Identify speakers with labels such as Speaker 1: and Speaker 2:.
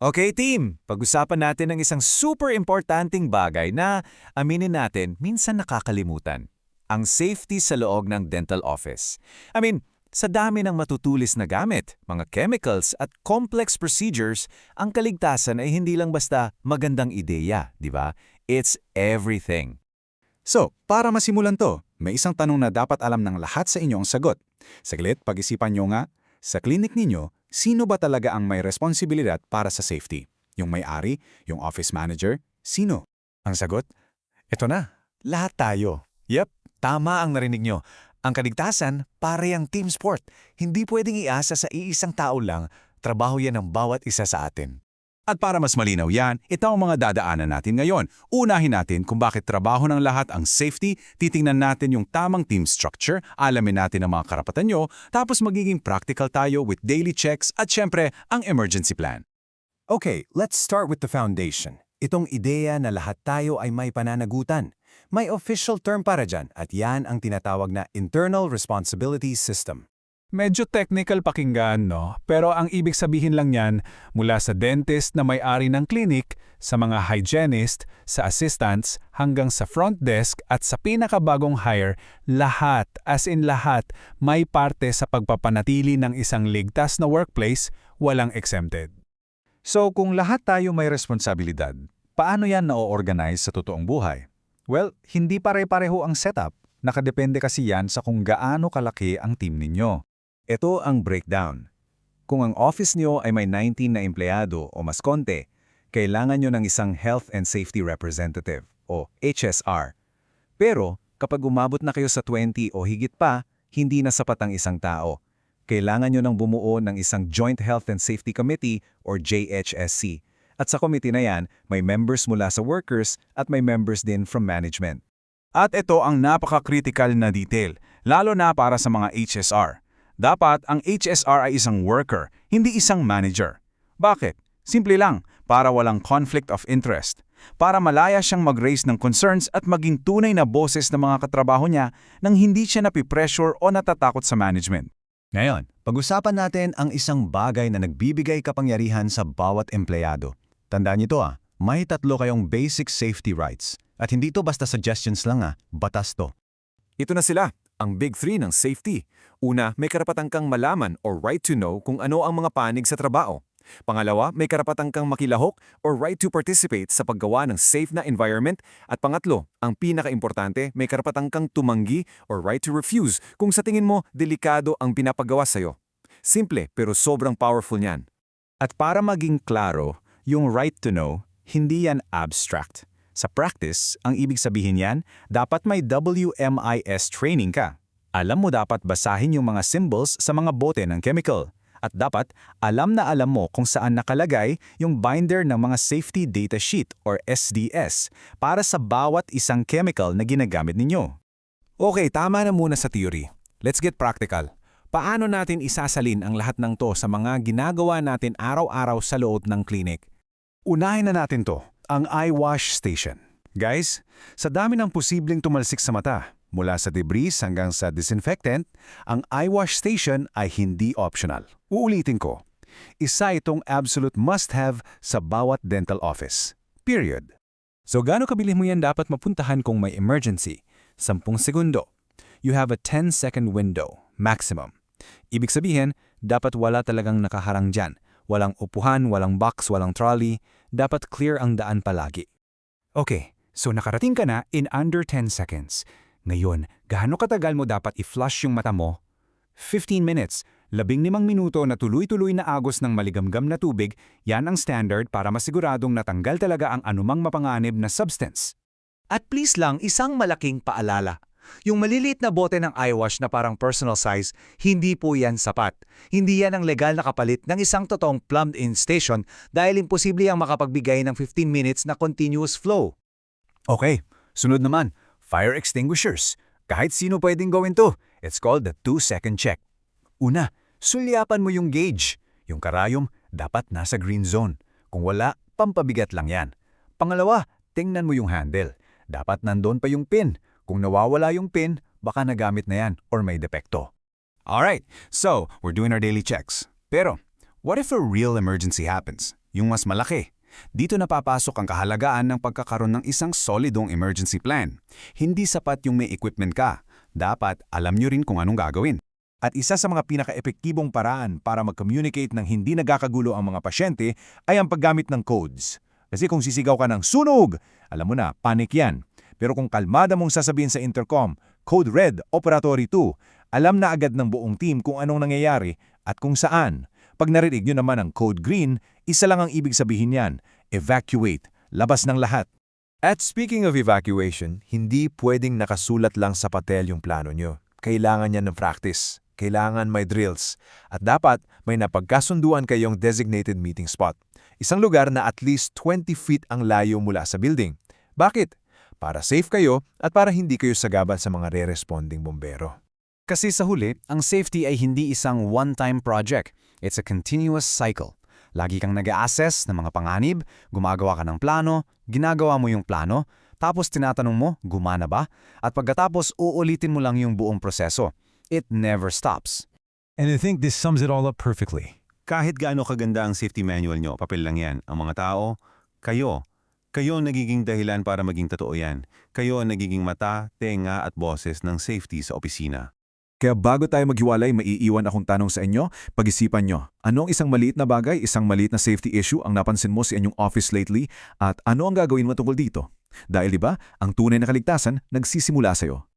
Speaker 1: Okay team, pag-usapan natin ang isang super importanteng bagay na, aminin natin, minsan nakakalimutan. Ang safety sa loob ng dental office. Sa dami ng matutulis na gamit, mga chemicals at complex procedures, ang kaligtasan ay hindi lang basta magandang ideya, di ba? It's everything.
Speaker 2: So, para masimulan to, may isang tanong na dapat alam ng lahat sa inyo ang sagot. Saglit, pag-isipan nyo nga, sa clinic ninyo, sino ba talaga ang may responsibilidad para sa safety? Yung may-ari? Yung office manager? Sino? Ang sagot? Ito na, lahat tayo.
Speaker 1: Yep, tama ang narinig nyo. Ang kaligtasan, pare ang team sport. Hindi pwedeng iasa sa iisang tao lang, trabaho yan ng bawat isa sa atin.
Speaker 2: At para mas malinaw yan, ito ang mga dadaanan natin ngayon. Unahin natin kung bakit trabaho ng lahat ang safety, titingnan natin yung tamang team structure, alamin natin ang mga karapatan nyo, tapos magiging practical tayo with daily checks at syempre, ang emergency plan.
Speaker 3: Okay, let's start with the foundation. Itong ideya na lahat tayo ay may pananagutan. May official term para dyan at yan ang tinatawag na Internal Responsibility System.
Speaker 4: Medyo technical pakinggan, no? Pero ang ibig sabihin lang niyan, mula sa dentist na may-ari ng clinic, sa mga hygienist, sa assistants, hanggang sa front desk at sa pinakabagong hire, lahat, as in lahat, may parte sa pagpapanatili ng isang ligtas na workplace, walang exempted.
Speaker 2: So kung lahat tayo may responsibilidad, paano yan na-organize sa totoong buhay? Well, hindi pare-pareho ang setup. Nakadepende kasi yan sa kung gaano kalaki ang team ninyo.
Speaker 3: Ito ang breakdown. Kung ang office niyo ay may 19 na empleyado o mas konti, kailangan niyo ng isang Health and Safety Representative o HSR. Pero kapag umabot na kayo sa 20 o higit pa, hindi na sapat ang isang tao. Kailangan niyo nang bumuo ng isang Joint Health and Safety Committee or JHSC. At sa committee na yan, may members mula sa workers at may members din from management.
Speaker 2: At ito ang napaka-critical na detail, lalo na para sa mga HSR. Dapat ang HSR ay isang worker, hindi isang manager. Bakit? Simple lang, para walang conflict of interest. Para malaya siyang mag-raise ng concerns at maging tunay na boses ng mga katrabaho niya nang hindi siya napipressure o natatakot sa management.
Speaker 3: Ngayon, pag-usapan natin ang isang bagay na nagbibigay kapangyarihan sa bawat empleyado. Tandaan niyo to may 3 kayong basic safety rights. At hindi to basta suggestions lang batas to.
Speaker 1: Ito na sila, ang Big 3 ng safety. Una, may karapatan kang malaman or right to know kung ano ang mga panig sa trabaho. Pangalawa, may karapatan kang makilahok or right to participate sa paggawa ng safe na environment. At pangatlo, ang pinaka-importante, may karapatan kang tumanggi or right to refuse kung sa tingin mo delikado ang pinapagawa sa'yo. Simple pero sobrang powerful niyan.
Speaker 3: At para maging klaro, yung right to know, hindi yan abstract. Sa practice, ang ibig sabihin yan, dapat may WMIS training ka. Alam mo dapat basahin yung mga symbols sa mga bote ng chemical. At dapat, alam na alam mo kung saan nakalagay yung binder ng mga Safety Data Sheet or SDS para sa bawat isang chemical na ginagamit ninyo.
Speaker 1: Okay, tama na muna sa theory. Let's get practical. Paano natin isasalin ang lahat ng to sa mga ginagawa natin araw-araw sa loob ng clinic?
Speaker 3: Unahin na natin to, ang eye wash station. Guys, sa dami ng posibleng tumalsik sa mata, mula sa debris hanggang sa disinfectant, ang eye wash station ay hindi optional. Uulitin ko, isa itong absolute must-have sa bawat dental office. Period.
Speaker 1: So gaano kabilis mo yan dapat mapuntahan kung may emergency? 10 segundo. You have a 10-second window, maximum. Ibig sabihin, dapat wala talagang nakaharang dyan. Walang upuhan, walang box, walang trolley. Dapat clear ang daan palagi.
Speaker 4: Okay, so nakarating ka na in under 10 seconds. Ngayon, gaano katagal mo dapat i-flush yung mata mo? 15 minutes, 15 minuto na tuloy-tuloy na agos ng maligamgam na tubig, yan ang standard para masiguradong natanggal talaga ang anumang mapanganib na substance.
Speaker 5: At please lang, isang malaking paalala. Yung maliliit na bote ng eye wash na parang personal size, hindi po yan sapat. Hindi yan ang legal na kapalit ng isang totoong plumbed-in station dahil imposible ang makapagbigay ng 15 minutes na continuous flow.
Speaker 3: Okay, sunod naman. Fire extinguishers. Kahit sino pwedeng gawin to. It's called the 2-second check. Una, sulyapan mo yung gauge. Yung karayom, dapat nasa green zone. Kung wala, pampabigat lang yan. Pangalawa, tingnan mo yung handle. Dapat nandun pa yung pin. Kung nawawala yung pin, baka nagamit na yan or may depekto. Alright, so we're doing our daily checks. Pero, what if a real emergency happens?
Speaker 4: yung mas malaki. Dito napapasok ang kahalagaan ng pagkakaroon ng isang solidong emergency plan. Hindi sapat yung may equipment ka. Dapat alam nyo rin kung anong gagawin.
Speaker 3: At isa sa mga pinaka-epektibong paraan para mag-communicate ng hindi nagkakagulo ang mga pasyente ay ang paggamit ng codes. Kasi kung sisigaw ka ng sunog, alam mo na, panic yan. Pero kung kalmada mong sasabihin sa intercom, Code Red, Operatory 2, alam na agad ng buong team kung anong nangyayari at kung saan. Pag narinig nyo naman ang Code Green, isa lang ang ibig sabihin yan, evacuate, labas ng lahat.
Speaker 6: At speaking of evacuation, hindi pwedeng nakasulat lang sa papel yung plano nyo. Kailangan yan ng practice. Kailangan may drills. At dapat may napagkasunduan kayong designated meeting spot. Isang lugar na at least 20 feet ang layo mula sa building. Bakit? Para safe kayo at para hindi kayo sagabal sa mga re-responding bombero.
Speaker 2: Kasi sa huli, ang safety ay hindi isang one-time project. It's a continuous cycle. Lagi kang nag-a-assess ng mga panganib, gumagawa ka ng plano, ginagawa mo yung plano, tapos tinatanong mo, gumana ba? At pagkatapos, uulitin mo lang yung buong proseso. It never stops.
Speaker 7: And I think this sums it all up perfectly.
Speaker 8: Kahit gaano kaganda ang safety manual nyo, papel lang yan. Ang mga tao, kayo. Kayo ang nagiging dahilan para maging totoo yan. Kayo ang nagiging mata, tenga at boses ng safety sa opisina.
Speaker 3: Kaya bago tayo maghiwalay, maiiwan akong tanong sa inyo, pag-isipan nyo, anong isang maliit na bagay, isang maliit na safety issue ang napansin mo sa inyong office lately at ano ang gagawin mo tungkol dito? Dahil diba, ang tunay na kaligtasan nagsisimula sa'yo.